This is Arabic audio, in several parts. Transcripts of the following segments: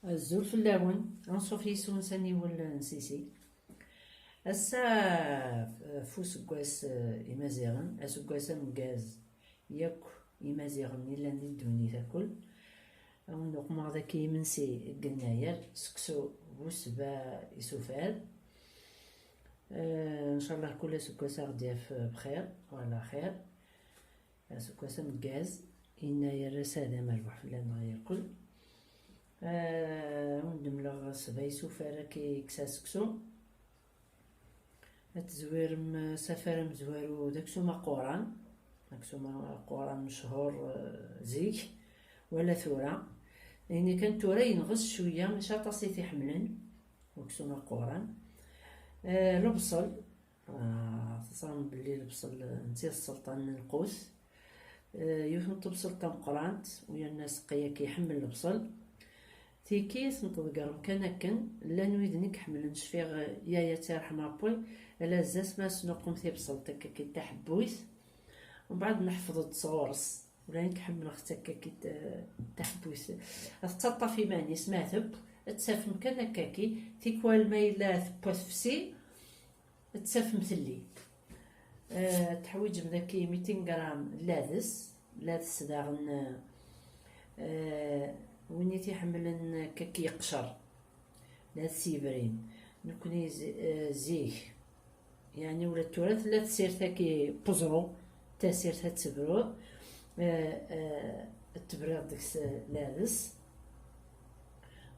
الزول في اللون غنصوف يسون ساني ولا نسيسي أسا فو سكواس إمازيغن أسكواس مكاز ياك إمازيغن إلا ندوني تاكل أو نقمع ذاك يمنسي قناير سكسو بوسبا يسوفال. إن شاء الله كل سكواس غدي بخير وعلى خير. سكواس مكاز إنا يرس هذا مربح في لان غياكل. وندملا صبا يسوفال كي كساسكسو تزوير سفر مزوارو داكسو ما قوران، داكسو ما قوران مشهور زيك ولا ثورة، يعني كان ثورة ينغص شوية مش طاسي تيحملن وكسو ما قوران. البصل تصام بلي البصل نتي السلطان القوس، يوثن تبصل تمقرانت ويا الناس قيا كيحمل البصل تيكيس نتذكر كان هكا لا نريد نكحمل نشفيغ يا تيرحم ربي على زاس ما سنقوم تيبصل تكا كي تحبويت ومن بعد نحفظ تصورس ولا نكحمل تكا كي تحبويت تطا في ماني سماثب تسافم كان هكاكي تيكوال ما إلا ثبوت فسي تسافم ثلي. تحويج مذاكي 200 غرام لاذس داغن وين تيحملن كاكي يقشر لا سيبرين نكوني زيك يعني ولا التراث لا تسير تاكي بوزرو تسير تتبرو التبريد ديك لابس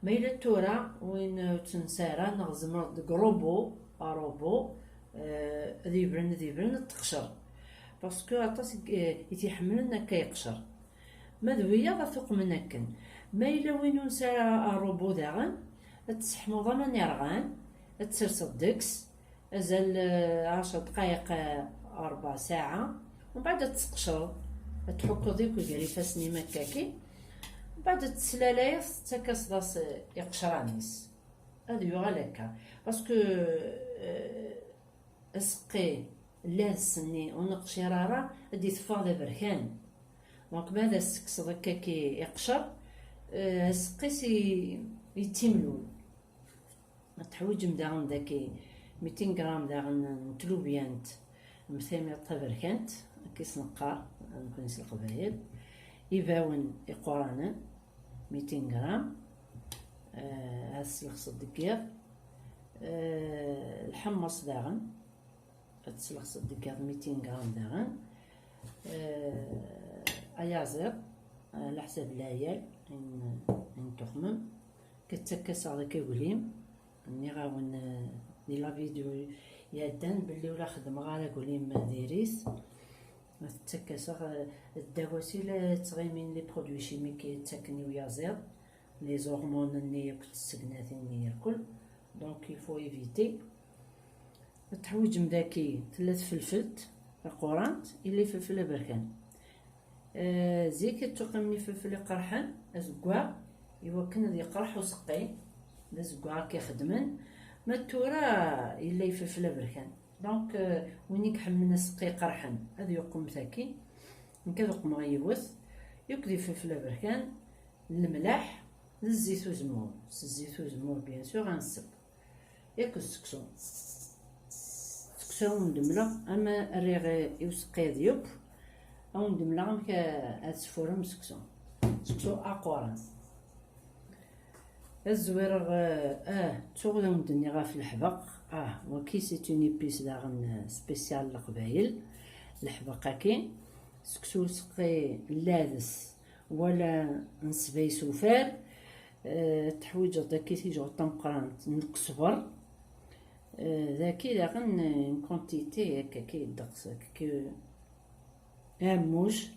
ما إلا التورا وين تنسارا نغزم ديك روبو ذيبرن تقشر باسكو عطاس يتيحملن هكا يقشر ماذويا غتوق من هكا. ما إلا وين نسارا روبو داغن تسحمو ضمان يرغان تسرسد ديكس أزال 10 دقايق 4 ساعة ومن بعد تسقشر تحكو ديك ويقري فاسني مكاكي ومن بعد تسلالايس تاكاس داس يقشرانيس هادو يغال هكا باسكو اسقي لاسني ونقشرارا هادي تفاض بركان دونك ماذا سكس هكاكي يقشر سقيس يتملول تحويج مداغن داكي 200 غرام داغن نتلوبيانت مثامي طبركانت كيس نقار نكونس القبايل يباون يقورانا 200 غرام هاسلخص الدكير الحمص داغن تسلخص الدكير 200 غرام داغن ايازر على حساب العيال ان تخمم كتكاس هذاك يقوليم اني غاون دي لا فيديو يادان بلي ولا خدم غالا قوليم ديريس تكاس الدواسي لا تغيمين لي برودوي شيميك تاكني ويا زير لي زورمون اني كنت السكنات اني ياكل دونك يفو ايفيتي. تحويج مداكي 3 فلفلت قرانت اللي فلفل بركان زيك تقمني فلفل قرحان ازكوا يوكن ذي قرح وسقي ازكوا كيخدمن ما التورا الا يفلفل بركان دونك وين يكحملنا سقي قرحان هذا يقوم ثاكي نكذا قم غيوث يكذي فلفل بركان الملح الزيت وزمور الزيت وزمور بيان سور غنسب ياك السكسو سكسو ندملا اما الريغ يوسقي ديوب او ندملا غمك اسفورم سكسو اقوران الزوير تشغل ندني غا في الحبق وكي سي اون ايبيس داغن سبيسيال لقبايل الحبق كي سكسو سقي لادس ولا نسبي سوفار تحويج داكي تيجو طنقرانت نقصبر ذاكي داغن كونتيتي هكا كي دقس كي اموج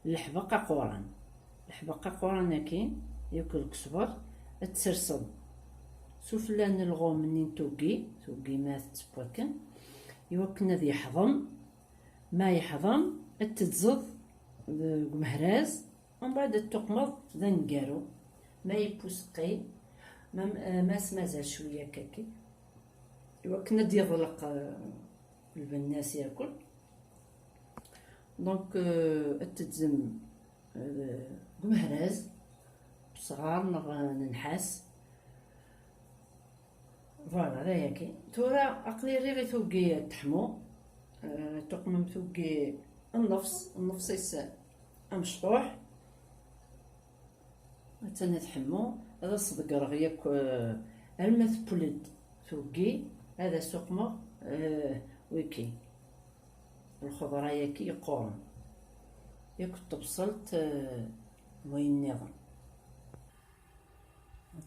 الحبق قوران هكي ياكل كسبر تسرسل سفلان الغوم منين توقي مات تبوكن يوكن ذي يحضم ما يحضم تتزض مهراز ومن بعد تقمض ذا نقارو ما يبوسقي ما سمازال شويه كاكي يوكن ذي يضلق البناس ياكل دونك تتزم مهراز صغار ننحاس. فوالا هذا ياكي. تورا عقلي غير توقي تحمو، تقمم توقي النفس يس مشطوح تانا تحمو. هذا صدق رغيك المث بولد توقي هذا سقمة ويكي الخضرة ياكي يقورن ياك تبصلت وين نظام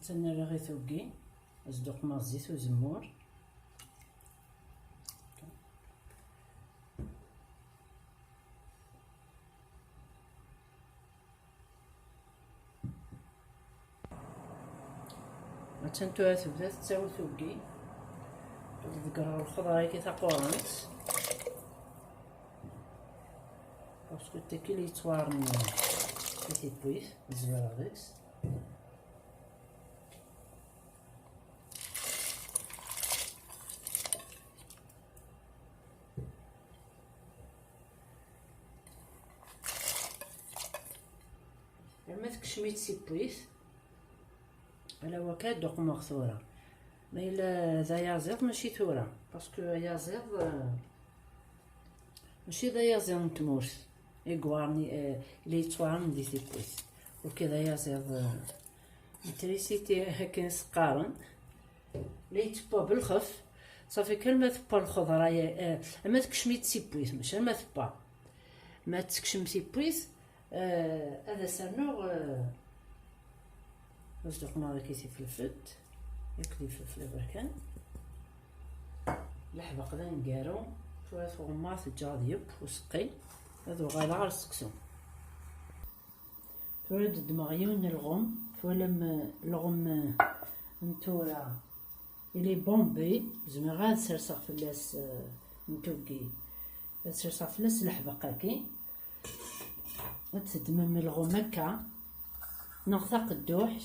تانا رغي توقي أصدق مع الزيت وزمور. تنتوها تبدا تساوي توقي تذكر الخضرة كي تقورنت باسكو تاكي لي توارن كي تبويث الزبالة غداكس. لما تكشميت سيبويث على وكاد دوق مغثورة ما إلا ذا يازيض ماشي ثورة باسكو يازيض ماشي ذا يازيض نتمورث يقوارني إلي يتوارن دي سيبويث وكذا يازيض التريسيتي هكا سقارن لي تبا بالخف صافي كلمة تبا الخضرة أما تكشميت سيبويث ماشي ما تبا ما تكشم سيبويث هذا سرنوغ أصدقنا هذا كيسي فلفل يكلي فلفل بركان لحبق ذا نقارو ثلاث غمات الجاضيب وسقي هذو غالا غير السكسو تولد دماغيون الغم تولم الغم نتورا إلي بومبي زعما غاد سرسخ فلاس نتوكي سرسخ فلاس لحبق هاكي وتدمم الغم هكا نغ قدوح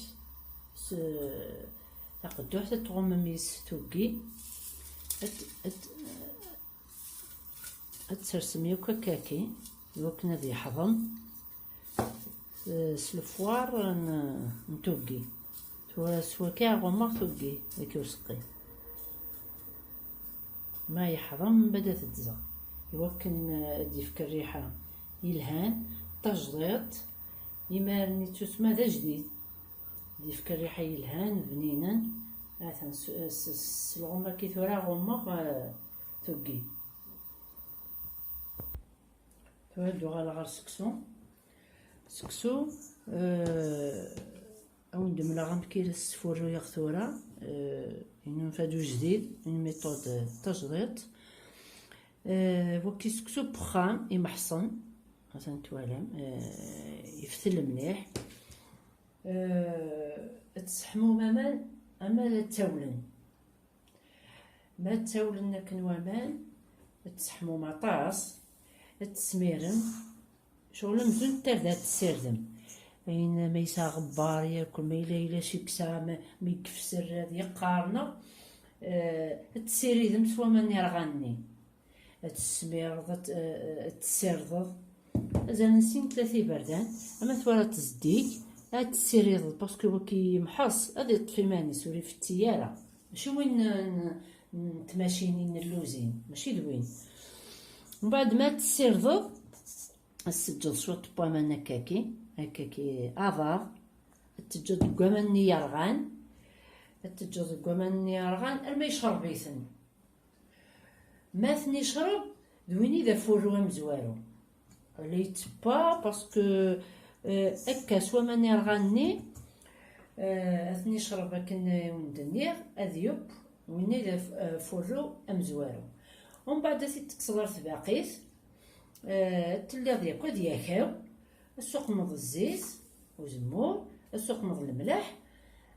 قدوح تتغمميس توكي تسرسم يوكا كاكي يوكنا ذي حضم سلفوار نتوكي سوا كاع غمار توكي ذاك وسقي ما يحضم بدا تتزا يوكن ديفك الريحة يلهان تجضيط يمارني تسمى ذا جديد ديفك الريحة يلهان بنينا مثلا الغمة كي ثورا غمة توكي تولدو غالا غير سكسو أو ندملا غنبكي السفورو يغثورا إنو فادو جديد إن ميثود تجضيط وكي سكسو بخام يمحصن مثلا توالم يفتل مليح تسحمو مامان أما تاولن ما تاولن لكن وامان تسحمو مطاس تسميرم شغل مزون تردات تسردم أين ما يسا غبار ياكل ما إلا شي كسا ما يكفسر يقارنا تسيريدم سوا ماني رغاني تسميرض تسردض زين نسين ثلاثي بردان أما ثورة تزديك تسيريض باسكو وكي محص هذا يطفي ماني سوري في التيارة ماشي وين تماشينين اللوزين ماشي دوين من بعد ما تسيرضض السجل شو طبوا من هكاكي أضاف التجد قوامن يرغان التجد قوامن يرغان الما يشرب بيثن ما ثني يشرب دويني ذا فورو مزوارو اللي تبا باسكو اكا سوا من يرغاني اثني يشرب هكا وندنيغ اذيب ويني ذا فورو مزوارو ومن بعد تكسر باقيت تلا ذيك ودياكاو السوق مض الزيت وزمور السوق مض الملح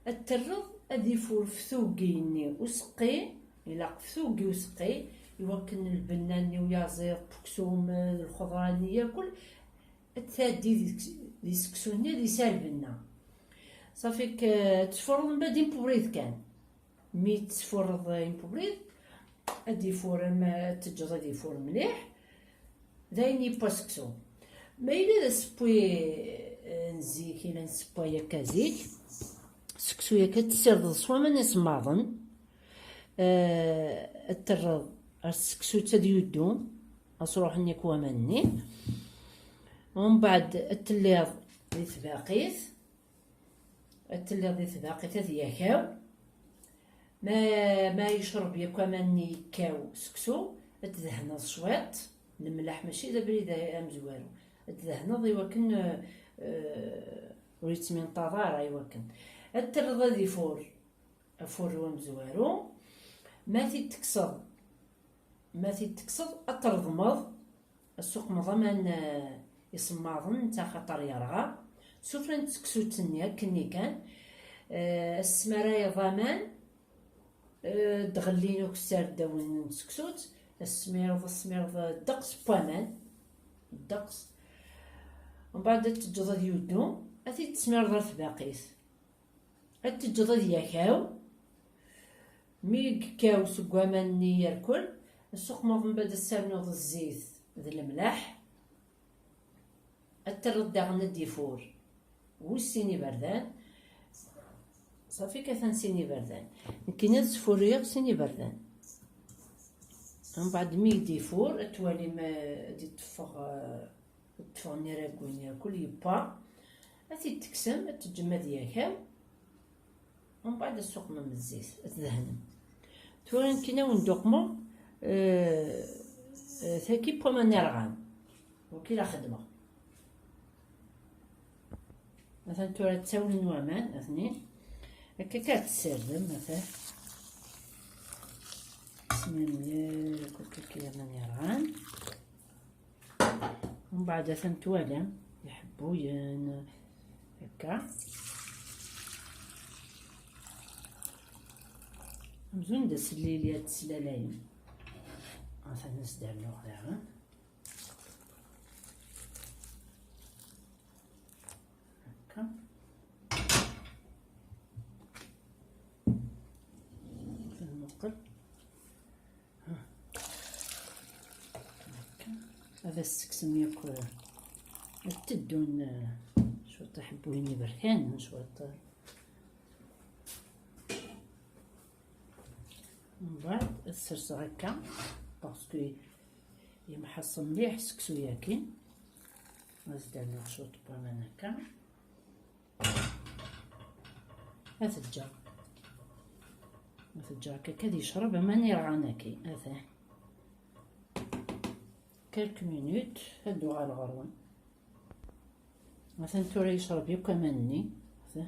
الترض ادي فور فثوقيني وسقي الى فثوقي وسقي يوكن البناني ويازيط بكسوم الخضراني ياكل التادي دي سكسوني دي سالبنا صافيك تفرض من بعد يمبوريد كان مي تفرض يمبوريد ادي فور ما تجرد ادي فور مليح دايني باسكسو ما إلا سبوي نزيك إلا نسبوي هكا زيت السكسوية كتسرد سوا من يسماضن الترض السكسو تديودو أصروح نيكوا مني ومن بعد التليض ذي ثباقيت التليض ذي ثباقيت هذي ياكاو ما يشرب يكوا مني كاو سكسو تدهن شويط الملح ماشي دا بريد مزوارو تدهن يوكن وريت من طازار يوكن الترض ذي فور ومزوارو ما تكسر الترضمض السوق مضمن يصماضن تا خطر يرغى سفرن تكسو تنيا كني كان السمرايا ضمان دغلينو كسار داون سكسوت السميرض الدقس بوامان الدقس ومن بعد تجض يودو اثي تسميرض الثباقيس التجض ياكاو ميك كاو سكواماني يركل السوق من بعد السرنوض الزيت ذي الملاح الترد داغن الديفور والسيني بردان صافي كثان سيني بردان كاين هاد السفورية سيني بردان من بعد ميك ديفور التوالي ما دي تفغ نيراكوين ياكل يبا اثي تكسم تجمد ياكاو ومن بعد السوق من الزيت تدهن توالي كاين وندوقمو ثاكي بوما نيرغان وكيلا خدمة مثلا تورا تساول نوامان اثنين هكا كتسردم مثلا سمين كيلا نيرغان ومن بعد مثلا توالم يحبو هكا مزون داس الليليات تسلالاين مثلا نسدر نوغ هكا نقل هكا هذا السكسم ياكل التدون شو تحبويني بركان شو من بعد السرسة هكا باسكو يمحصن مليح سكسو ياكين نزيد شوط بوامان هكا هاثجا هكا كادي يشرب ماني رغاناكي هذا كالك مينوت هادو غا الغرون مثلا تورا يشرب يوكا ماني هذا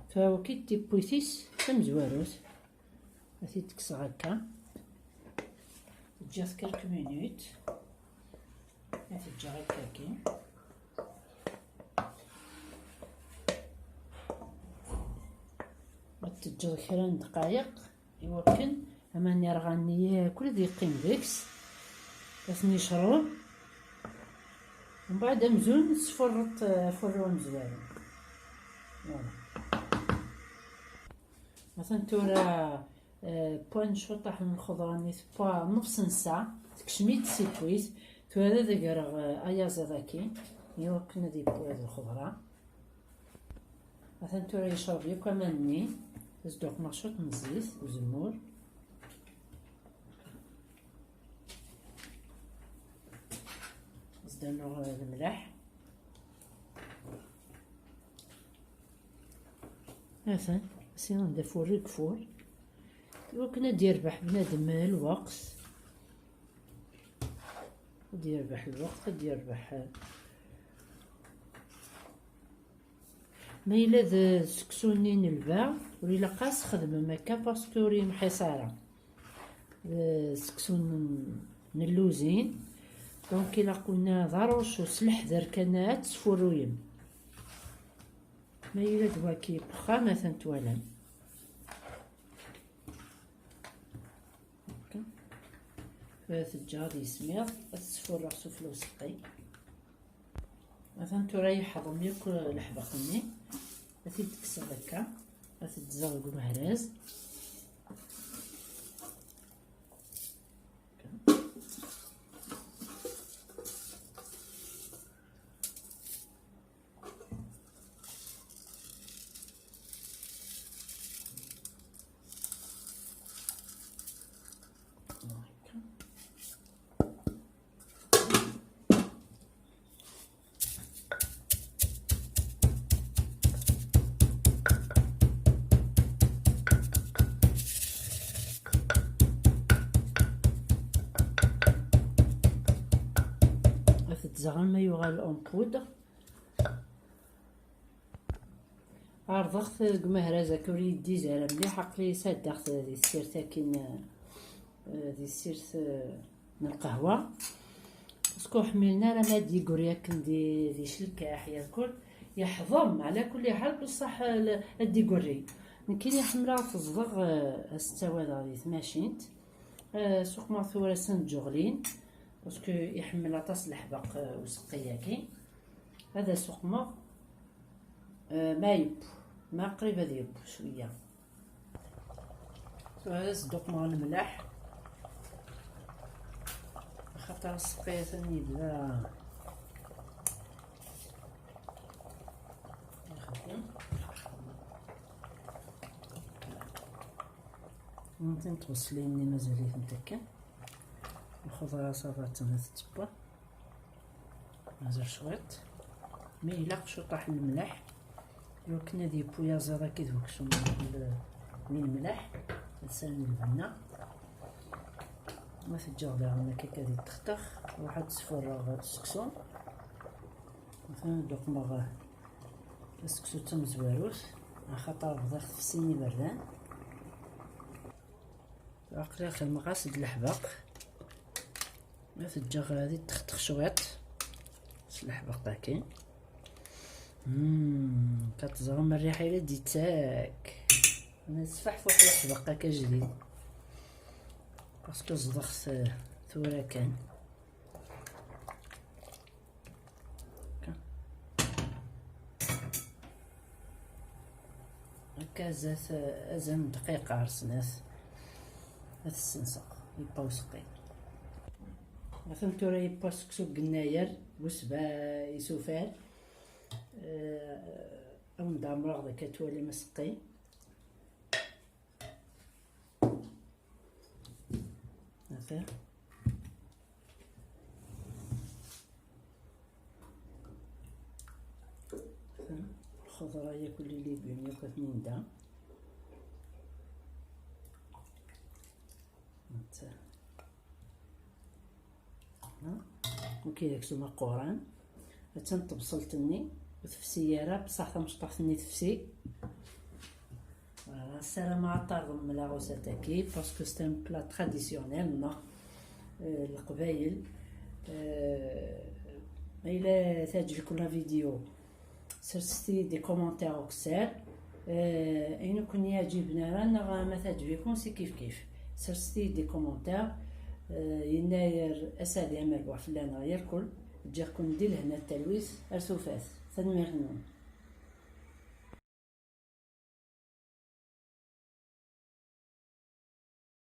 فهو كي تيبويتيس تمزواروت هاتي تكسى هكا تجي كالك مينوت هاتي تجي هكاكي تجي كرا دقايق يوكن اماني رغاني ياكل ذي يقيم ديكس باش يشرب ومن بعد مزون صفرت فرو مزوارو فوالا مثلا تورا بوان شطح من الخضراني با نص ساعة تكشميت سيكويت تو هذا دقرغ ايازا ذاكي يوكن ذي بواد الخضرة مثلا تورا يشرب يوكا ماني زدوق مشروط من الزيت وزمور زدنو الملح مثلا سينا ندفور الكفور وكنا ديربح بنادم الوقت ديربح الوقت ديربح ما إلا ذا سكسونين الباع وريلا قاس خدمة مكا باسكو ريم حصارة سكسون نلوزين دونك إلا قلنا ضروش وسلح ذركنات سفورويم ما إلا دواكي بخا مثلا توالم فالثجار يسمير السفور راسو فلوس سقي مثلا تريح هضم ياكل الحبقني هاتي تكسر هكا هاتي تزغق مهراز زغل ما يغال اون بودر عرضت قمهرزة كوري يدي زهرة مليح عقلي صدقت هذه السيرت كاين هذه السيرت من القهوة باسكو حملنا راه ما ديكور ياك ندي شلكاح ياكل يحضم على كل حال بصح الديكوري كاين يحملها تصدغ استوى غادي تماشينت سوق ماثورة سن جوغلين باسكو يحمل طاس الحبق وسقيا كاين هذا سوق ما يب ما قريب هذا يب شويه هذا صدوق مع الملح خاطر السقيا ثاني بلا ممكن توصليني مازاليت متكن الخضره صافا تنتبا مازال شويط ما يلاقش طاح الملح لو كنا دي بويا زرا كي دوك شو من الملح نسالي البنه ما في الجردة هنا كيكا دي تختخ واحد صفر السكسون مثلا دوك مغا السكسو تم زواروس خاطر بدا في سيني بردان عقلي خل مقاصد الحباق ما في الجغ هادي تختخ شويط الحباق تا كاين كتزرم الريحه الا ديتاك انا نسفح فواحد الحباق هكا جديد باسكو زدخت ثورة كان هكا زات ازم دقيقة عرسنات هاد السنسق يبا وسقي مثلا تورا يبا سكسو قناير وسبا يسوفال او ندعم رغدة كتولي مسقي هكا الخضرة ياكل لي بيون ياكل اثنين دا وكي داك سوما قوران تنطبسلتني وتفسيارة بصح تمشطحتني تفسي السلام على من لا غوساتاكي باسكو سي ان بلا تراديسيونيل نا القبايل الا تعجبكم لا فيديو سرستي دي كومونتير وكسار اين كون يعجبنا رانا ما تعجبكم سي كيف سرستي دي كومونتير يناير اسالي مربوح فلان غير كل جاكم ندير هنا التلويث ارسوفات ثاني